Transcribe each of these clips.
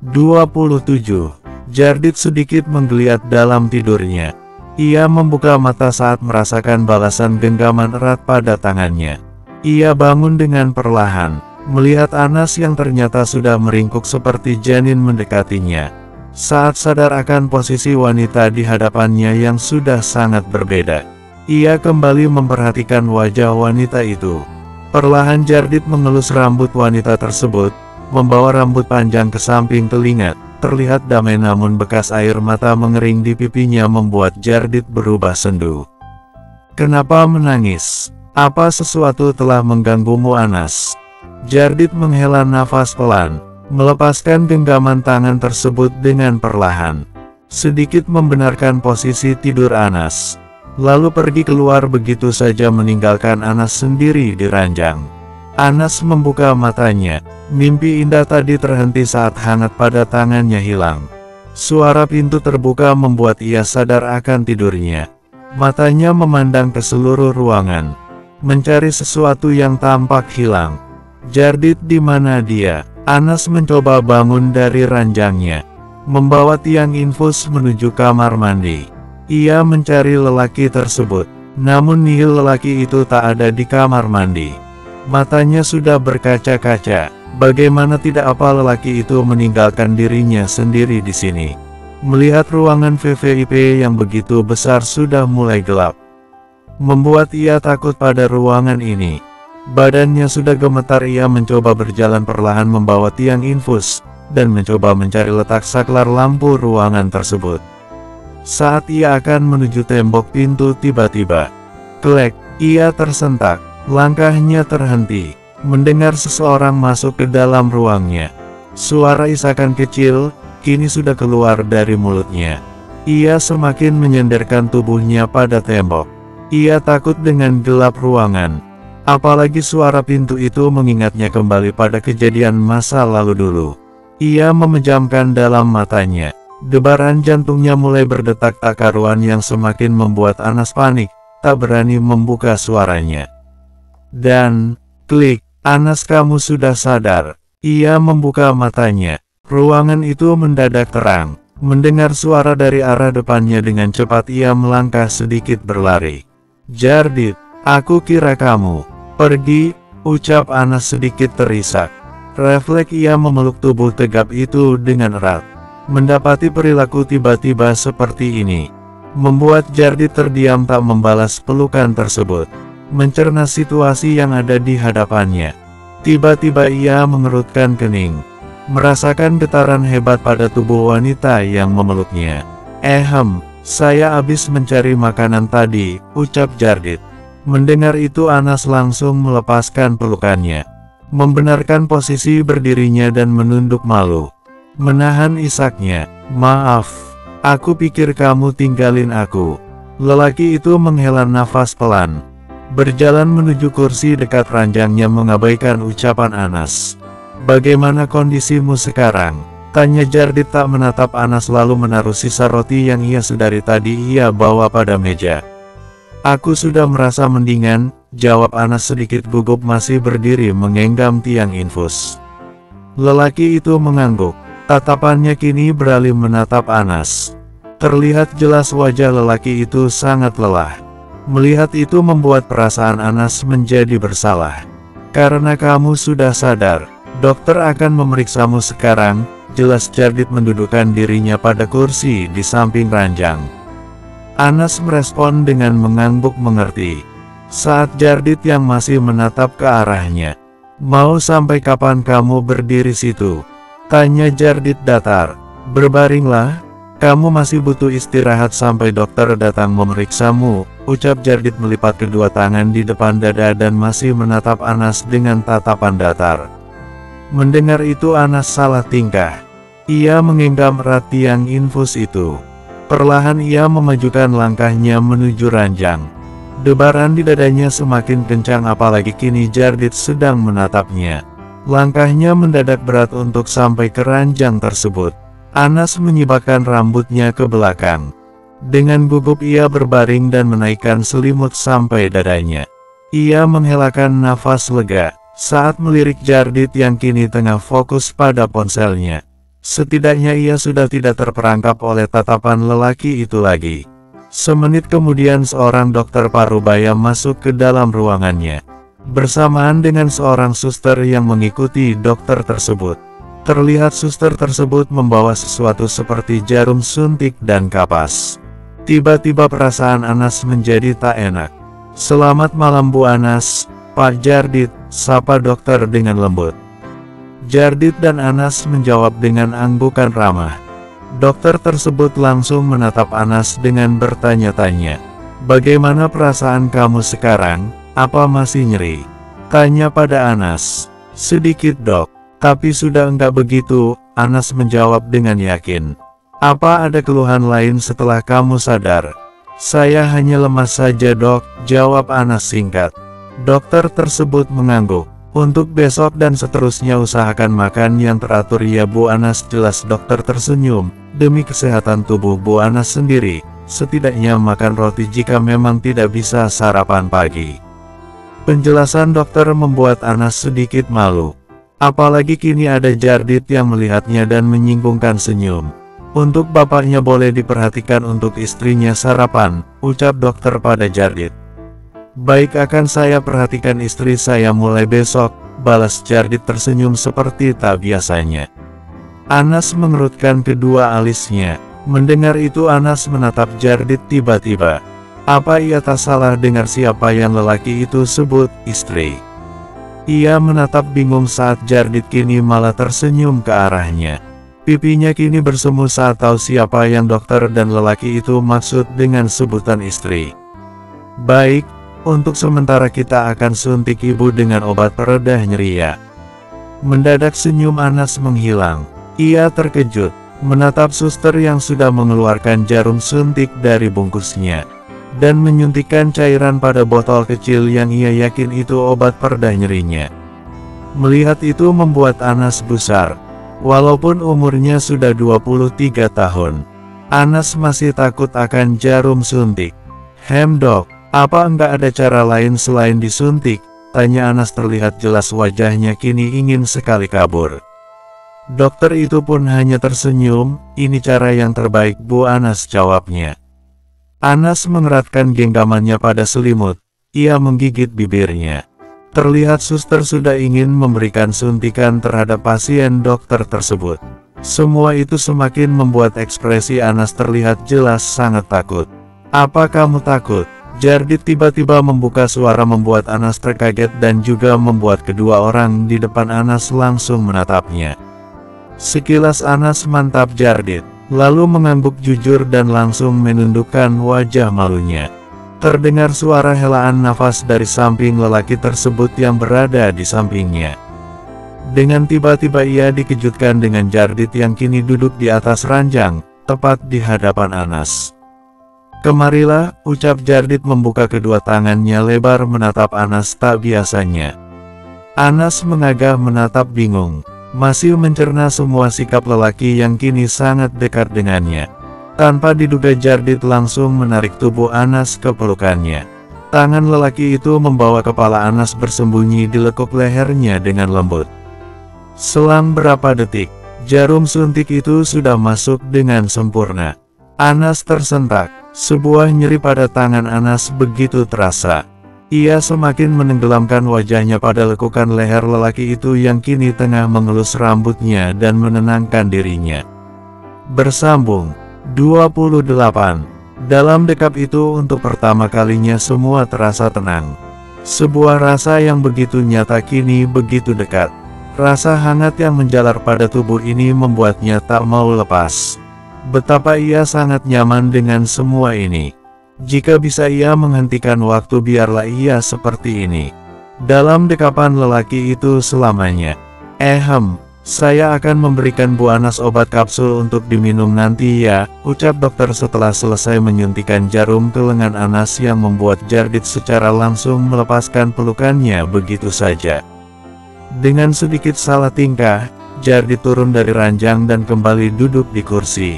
27. Jardit sedikit menggeliat dalam tidurnya. Ia membuka mata saat merasakan balasan genggaman erat pada tangannya. Ia bangun dengan perlahan, melihat Anas yang ternyata sudah meringkuk seperti janin mendekatinya. Saat sadar akan posisi wanita di hadapannya yang sudah sangat berbeda, ia kembali memperhatikan wajah wanita itu. Perlahan Jardit mengelus rambut wanita tersebut, membawa rambut panjang ke samping telinga. Terlihat damai namun bekas air mata mengering di pipinya membuat Jardit berubah sendu. "Kenapa menangis? Apa sesuatu telah mengganggumu, Anas?" Jardit menghela nafas pelan, melepaskan genggaman tangan tersebut dengan perlahan. Sedikit membenarkan posisi tidur Anas, lalu pergi keluar begitu saja meninggalkan Anas sendiri di ranjang. Anas membuka matanya. Mimpi indah tadi terhenti saat hangat pada tangannya hilang. Suara pintu terbuka membuat ia sadar akan tidurnya. Matanya memandang ke seluruh ruangan, mencari sesuatu yang tampak hilang. Jardit, di mana dia? Anas mencoba bangun dari ranjangnya, membawa tiang infus menuju kamar mandi. Ia mencari lelaki tersebut, namun nihil lelaki itu tak ada di kamar mandi. Matanya sudah berkaca-kaca. Bagaimana tidak apa lelaki itu meninggalkan dirinya sendiri di sini. Melihat ruangan VVIP yang begitu besar sudah mulai gelap, membuat ia takut pada ruangan ini. Badannya sudah gemetar. Ia mencoba berjalan perlahan membawa tiang infus, dan mencoba mencari letak saklar lampu ruangan tersebut. Saat ia akan menuju tembok pintu tiba-tiba, klek, ia tersentak. Langkahnya terhenti, mendengar seseorang masuk ke dalam ruangnya. Suara isakan kecil, kini sudah keluar dari mulutnya. Ia semakin menyandarkan tubuhnya pada tembok. Ia takut dengan gelap ruangan. Apalagi suara pintu itu mengingatnya kembali pada kejadian masa lalu dulu. Ia memejamkan dalam matanya. Debaran jantungnya mulai berdetak tak karuan yang semakin membuat Anas panik, tak berani membuka suaranya. Dan, klik, "Anas, kamu sudah sadar?" Ia membuka matanya. Ruangan itu mendadak terang. Mendengar suara dari arah depannya dengan cepat ia melangkah sedikit berlari. "Jardit, aku kira kamu pergi," ucap Anas sedikit terisak. Refleks ia memeluk tubuh tegap itu dengan erat. Mendapati perilaku tiba-tiba seperti ini, membuat Jardit terdiam tak membalas pelukan tersebut. Mencerna situasi yang ada di hadapannya. Tiba-tiba ia mengerutkan kening, merasakan getaran hebat pada tubuh wanita yang memeluknya. Saya habis mencari makanan tadi," ucap Jardit. Mendengar itu Anas langsung melepaskan pelukannya, membenarkan posisi berdirinya dan menunduk malu. Menahan isaknya. "Maaf, aku pikir kamu tinggalin aku." Lelaki itu menghela nafas pelan, berjalan menuju kursi dekat ranjangnya mengabaikan ucapan Anas. "Bagaimana kondisimu sekarang?" tanya Jardit tak menatap Anas lalu menaruh sisa roti yang ia sedari tadi ia bawa pada meja. "Aku sudah merasa mendingan," jawab Anas sedikit gugup masih berdiri mengenggam tiang infus. Lelaki itu mengangguk, tatapannya kini beralih menatap Anas. Terlihat jelas wajah lelaki itu sangat lelah. Melihat itu membuat perasaan Anas menjadi bersalah. "Karena kamu sudah sadar, dokter akan memeriksamu sekarang," jelas Jardit mendudukkan dirinya pada kursi di samping ranjang. Anas merespon dengan mengangguk mengerti. Saat Jardit yang masih menatap ke arahnya. "Mau sampai kapan kamu berdiri situ?" tanya Jardit datar. "Berbaringlah. Kamu masih butuh istirahat sampai dokter datang memeriksamu," ucap Jardit melipat kedua tangan di depan dada dan masih menatap Anas dengan tatapan datar. Mendengar itu Anas salah tingkah. Ia menggenggam erat tiang infus itu. Perlahan ia memajukan langkahnya menuju ranjang. Debaran di dadanya semakin kencang apalagi kini Jardit sedang menatapnya. Langkahnya mendadak berat untuk sampai ke ranjang tersebut. Anas menyibakkan rambutnya ke belakang. Dengan gugup ia berbaring dan menaikkan selimut sampai dadanya. Ia menghelakan nafas lega saat melirik Jardit yang kini tengah fokus pada ponselnya. Setidaknya ia sudah tidak terperangkap oleh tatapan lelaki itu lagi. Semenit kemudian seorang dokter parubaya masuk ke dalam ruangannya. Bersamaan dengan seorang suster yang mengikuti dokter tersebut. Terlihat suster tersebut membawa sesuatu seperti jarum suntik dan kapas. Tiba-tiba perasaan Anas menjadi tak enak. "Selamat malam Bu Anas, Pak Jardit," sapa dokter dengan lembut. Jardit dan Anas menjawab dengan anggukan ramah. Dokter tersebut langsung menatap Anas dengan bertanya-tanya. "Bagaimana perasaan kamu sekarang? Apa masih nyeri?" tanya pada Anas. "Sedikit dok, tapi sudah enggak begitu," Anas menjawab dengan yakin. "Apa ada keluhan lain setelah kamu sadar?" "Saya hanya lemas saja dok," jawab Anas singkat. Dokter tersebut mengangguk. "Untuk besok dan seterusnya usahakan makan yang teratur ya Bu Anas," jelas dokter tersenyum. "Demi kesehatan tubuh Bu Anas sendiri, setidaknya makan roti jika memang tidak bisa sarapan pagi." Penjelasan dokter membuat Anas sedikit malu. Apalagi kini ada Jardit yang melihatnya dan menyinggungkan senyum. "Untuk bapaknya boleh diperhatikan untuk istrinya sarapan," ucap dokter pada Jardit. "Baik, akan saya perhatikan istri saya mulai besok," balas Jardit tersenyum seperti tak biasanya. Anas mengerutkan kedua alisnya. Mendengar itu Anas menatap Jardit tiba-tiba. Apa ia tak salah dengar siapa yang lelaki itu sebut istri? Ia menatap bingung saat Jardit kini malah tersenyum ke arahnya. Pipinya kini bersemu saat tahu siapa yang dokter dan lelaki itu maksud dengan sebutan istri. "Baik, untuk sementara kita akan suntik ibu dengan obat pereda nyeri ya." Mendadak senyum Anas menghilang. Ia terkejut, menatap suster yang sudah mengeluarkan jarum suntik dari bungkusnya, dan menyuntikkan cairan pada botol kecil yang ia yakin itu obat pereda nyerinya. Melihat itu membuat Anas gusar. Walaupun umurnya sudah 23 tahun, Anas masih takut akan jarum suntik. "Dok, apa enggak ada cara lain selain disuntik?" tanya Anas. Terlihat jelas wajahnya kini ingin sekali kabur. Dokter itu pun hanya tersenyum. "Ini cara yang terbaik Bu Anas," jawabnya. Anas mengeratkan genggamannya pada selimut. Ia menggigit bibirnya. Terlihat suster sudah ingin memberikan suntikan terhadap pasien dokter tersebut. Semua itu semakin membuat ekspresi Anas terlihat jelas sangat takut. "Apa kamu takut?" Jardit tiba-tiba membuka suara membuat Anas terkaget dan juga membuat kedua orang di depan Anas langsung menatapnya. Sekilas Anas mantap Jardit, lalu mengangguk jujur dan langsung menundukkan wajah malunya. Terdengar suara helaan nafas dari samping lelaki tersebut yang berada di sampingnya. Dengan tiba-tiba ia dikejutkan dengan Jardit yang kini duduk di atas ranjang, tepat di hadapan Anas. "Kemarilah," ucap Jardit membuka kedua tangannya lebar menatap Anas tak biasanya. Anas mengagah menatap bingung. Masih mencerna semua sikap lelaki yang kini sangat dekat dengannya. Tanpa diduga Jardit langsung menarik tubuh Anas ke pelukannya. Tangan lelaki itu membawa kepala Anas bersembunyi di lekuk lehernya dengan lembut. Selang berapa detik, jarum suntik itu sudah masuk dengan sempurna. Anas tersentak. Sebuah nyeri pada tangan Anas begitu terasa. Ia semakin menenggelamkan wajahnya pada lekukan leher lelaki itu yang kini tengah mengelus rambutnya dan menenangkan dirinya. Bersambung 28. Dalam dekap itu untuk pertama kalinya semua terasa tenang. Sebuah rasa yang begitu nyata kini begitu dekat. Rasa hangat yang menjalar pada tubuh ini membuatnya tak mau lepas. Betapa ia sangat nyaman dengan semua ini. Jika bisa ia menghentikan waktu, biarlah ia seperti ini. Dalam dekapan lelaki itu selamanya. Saya akan memberikan Bu Anas obat kapsul untuk diminum nanti ya, ucap dokter setelah selesai menyuntikkan jarum ke lengan Anas yang membuat Jardit secara langsung melepaskan pelukannya begitu saja. Dengan sedikit salah tingkah, Jardit turun dari ranjang dan kembali duduk di kursi.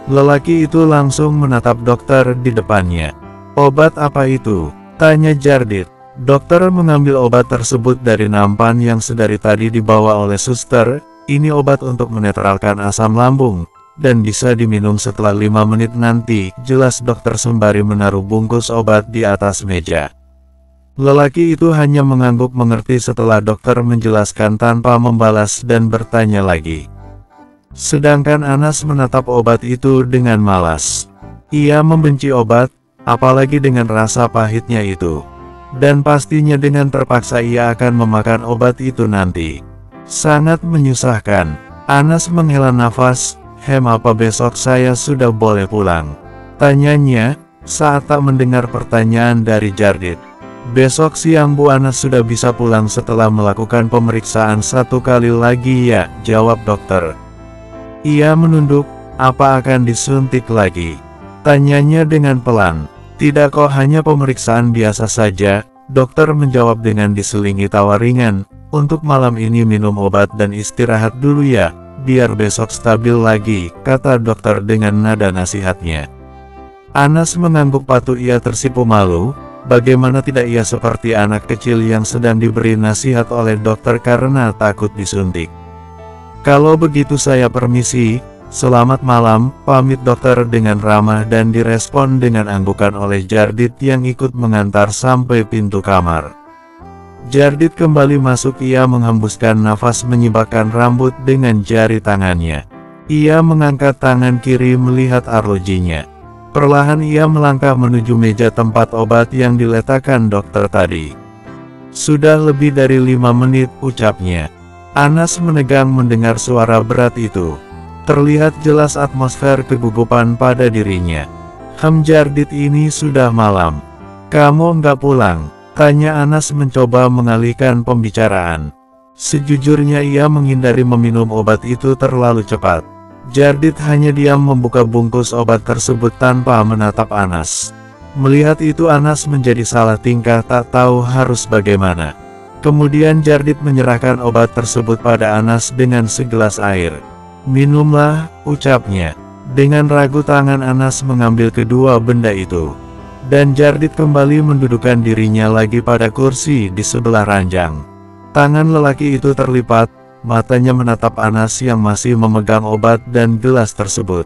Lelaki itu langsung menatap dokter di depannya. "Obat apa itu?" tanya Jardit. Dokter mengambil obat tersebut dari nampan yang sedari tadi dibawa oleh suster. ini obat untuk menetralkan asam lambung, dan bisa diminum setelah 5 menit nanti, jelas dokter sembari menaruh bungkus obat di atas meja. Lelaki itu hanya mengangguk mengerti setelah dokter menjelaskan tanpa membalas dan bertanya lagi. Sedangkan Anas menatap obat itu dengan malas. Ia membenci obat, apalagi dengan rasa pahitnya itu. Dan pastinya dengan terpaksa ia akan memakan obat itu nanti. Sangat menyusahkan. Anas menghela nafas. Apa besok saya sudah boleh pulang? Tanyanya, saat tak mendengar pertanyaan dari Jardit. Besok siang Bu Anas sudah bisa pulang setelah melakukan pemeriksaan 1 kali lagi ya, jawab dokter. Ia menunduk, apa akan disuntik lagi? Tanyanya dengan pelan. Tidak kok, hanya pemeriksaan biasa saja, dokter menjawab dengan diselingi tawa ringan. Untuk malam ini minum obat dan istirahat dulu ya, biar besok stabil lagi, kata dokter dengan nada nasihatnya. Anas mengangguk patuh. Ia tersipu malu, bagaimana tidak ia seperti anak kecil yang sedang diberi nasihat oleh dokter karena takut disuntik. Kalau begitu saya permisi, selamat malam, pamit dokter dengan ramah dan direspon dengan anggukan oleh Jardit yang ikut mengantar sampai pintu kamar. Jardit kembali masuk. Ia menghembuskan nafas menyibakkan rambut dengan jari tangannya. Ia mengangkat tangan kiri melihat arlojinya. Perlahan ia melangkah menuju meja tempat obat yang diletakkan dokter tadi. Sudah lebih dari 5 menit, ucapnya. Anas menegang mendengar suara berat itu. Terlihat jelas atmosfer kegugupan pada dirinya. Jardit, ini sudah malam. Kamu enggak pulang? Tanya Anas mencoba mengalihkan pembicaraan. Sejujurnya ia menghindari meminum obat itu terlalu cepat. Jardit hanya diam membuka bungkus obat tersebut tanpa menatap Anas. Melihat itu Anas menjadi salah tingkah, tak tahu harus bagaimana. Kemudian Jardit menyerahkan obat tersebut pada Anas dengan segelas air. Minumlah, ucapnya. Dengan ragu tangan Anas mengambil kedua benda itu. Dan Jardit kembali mendudukkan dirinya lagi pada kursi di sebelah ranjang. Tangan lelaki itu terlipat, matanya menatap Anas yang masih memegang obat dan gelas tersebut.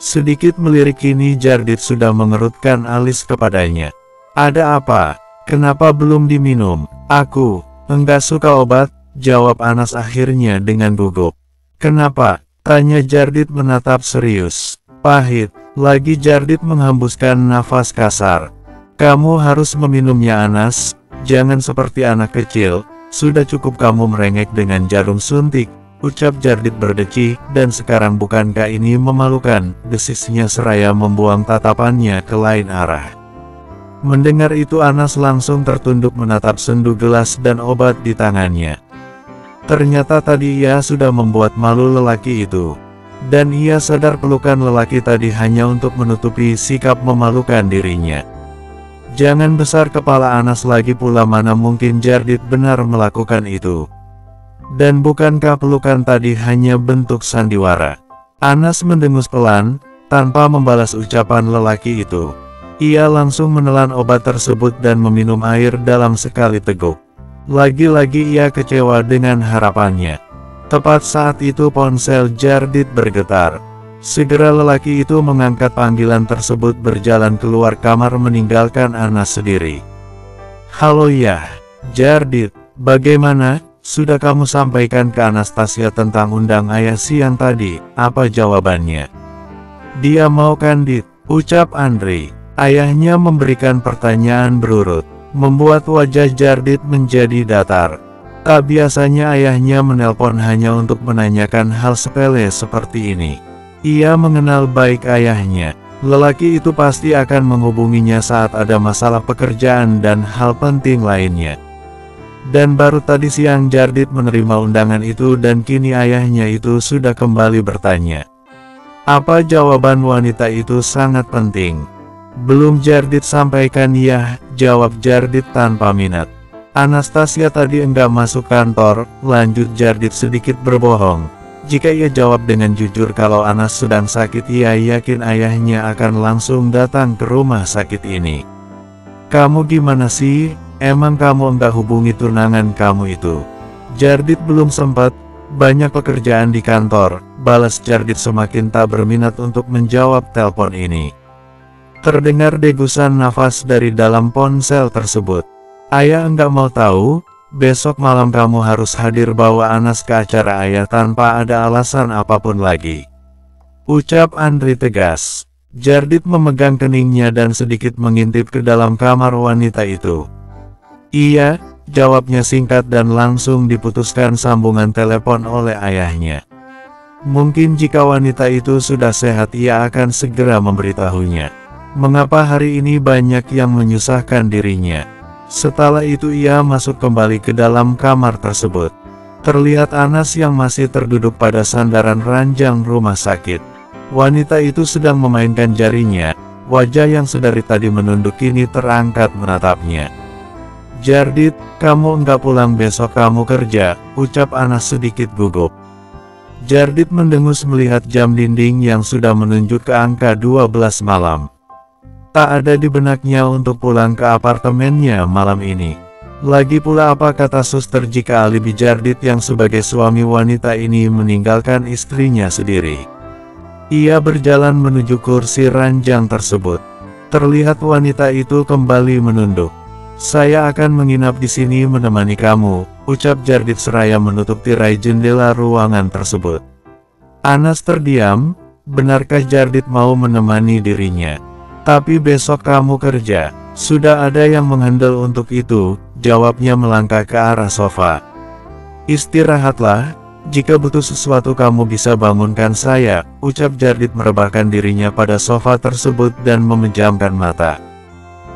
Sedikit melirik kini Jardit sudah mengerutkan alis kepadanya. Ada apa? Kenapa belum diminum? Aku enggak suka obat, jawab Anas akhirnya dengan gugup. Kenapa? Tanya Jardit menatap serius. Pahit. Lagi Jardit menghembuskan nafas kasar. Kamu harus meminumnya Anas, jangan seperti anak kecil, sudah cukup kamu merengek dengan jarum suntik, ucap Jardit berdecih, dan sekarang bukankah ini memalukan, desisnya seraya membuang tatapannya ke lain arah. Mendengar itu Anas langsung tertunduk menatap sendu gelas dan obat di tangannya. Ternyata tadi ia sudah membuat malu lelaki itu. Dan ia sadar pelukan lelaki tadi hanya untuk menutupi sikap memalukan dirinya. Jangan besar kepala Anas lagi pula, mana mungkin Jardit benar melakukan itu. Dan bukankah pelukan tadi hanya bentuk sandiwara? Anas mendengus pelan, tanpa membalas ucapan lelaki itu. Ia langsung menelan obat tersebut dan meminum air dalam sekali teguk. Lagi-lagi ia kecewa dengan harapannya. Tepat saat itu ponsel Jardit bergetar. Segera lelaki itu mengangkat panggilan tersebut berjalan keluar kamar meninggalkan Anas sendiri. Halo ya, Jardit, bagaimana? Sudah kamu sampaikan ke Anastasia tentang undang ayah siang tadi, apa jawabannya? Dia mau kan Dit, ucap Andre. Ayahnya memberikan pertanyaan berurut, membuat wajah Jardit menjadi datar. Tak biasanya ayahnya menelpon hanya untuk menanyakan hal sepele seperti ini. Ia mengenal baik ayahnya. Lelaki itu pasti akan menghubunginya saat ada masalah pekerjaan dan hal penting lainnya. Dan baru tadi siang Jardit menerima undangan itu dan kini ayahnya itu sudah kembali bertanya. Apa jawaban wanita itu sangat penting. Belum Jardit sampaikan ya, jawab Jardit tanpa minat. Anastasia tadi enggak masuk kantor, lanjut Jardit sedikit berbohong. Jika ia jawab dengan jujur kalau Anas sedang sakit, ia yakin ayahnya akan langsung datang ke rumah sakit ini. Kamu gimana sih? Emang kamu enggak hubungi tunangan kamu itu? Jardit belum sempat, Banyak pekerjaan di kantor, balas Jardit semakin tak berminat untuk menjawab telepon ini. Terdengar degusan nafas dari dalam ponsel tersebut. Ayah enggak mau tahu, besok malam kamu harus hadir bawa Anas ke acara ayah tanpa ada alasan apapun lagi. Ucap Andri tegas. Jardit memegang keningnya dan sedikit mengintip ke dalam kamar wanita itu. Iya, jawabnya singkat dan langsung diputuskan sambungan telepon oleh ayahnya. Mungkin jika wanita itu sudah sehat ia akan segera memberitahunya. Mengapa hari ini banyak yang menyusahkan dirinya. Setelah itu ia masuk kembali ke dalam kamar tersebut. Terlihat Anas yang masih terduduk pada sandaran ranjang rumah sakit. Wanita itu sedang memainkan jarinya, wajah yang sedari tadi menunduk kini terangkat menatapnya. Jardit, kamu enggak pulang besok kamu kerja, ucap Anas sedikit gugup. Jardit mendengus melihat jam dinding yang sudah menunjuk ke angka 12 malam. Tak ada di benaknya untuk pulang ke apartemennya malam ini. Lagi pula apa kata suster jika alibi Jardit yang sebagai suami wanita ini meninggalkan istrinya sendiri. Ia berjalan menuju kursi ranjang tersebut. Terlihat wanita itu kembali menunduk. Saya akan menginap di sini menemani kamu, ucap Jardit seraya menutup tirai jendela ruangan tersebut. Anas terdiam, benarkah Jardit mau menemani dirinya? Tapi besok kamu kerja, sudah ada yang menghandle untuk itu, jawabnya melangkah ke arah sofa. Istirahatlah, jika butuh sesuatu kamu bisa bangunkan saya, ucap Jardit merebahkan dirinya pada sofa tersebut dan memejamkan mata.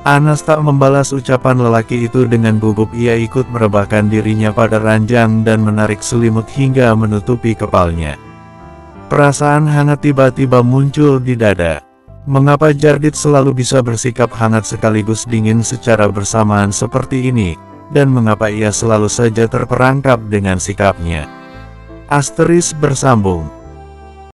Anas tak membalas ucapan lelaki itu dengan gugup ia ikut merebahkan dirinya pada ranjang dan menarik selimut hingga menutupi kepalanya. Perasaan hangat tiba-tiba muncul di dada. Mengapa Jardit selalu bisa bersikap hangat sekaligus dingin secara bersamaan seperti ini, dan mengapa ia selalu saja terperangkap dengan sikapnya? Asteris bersambung.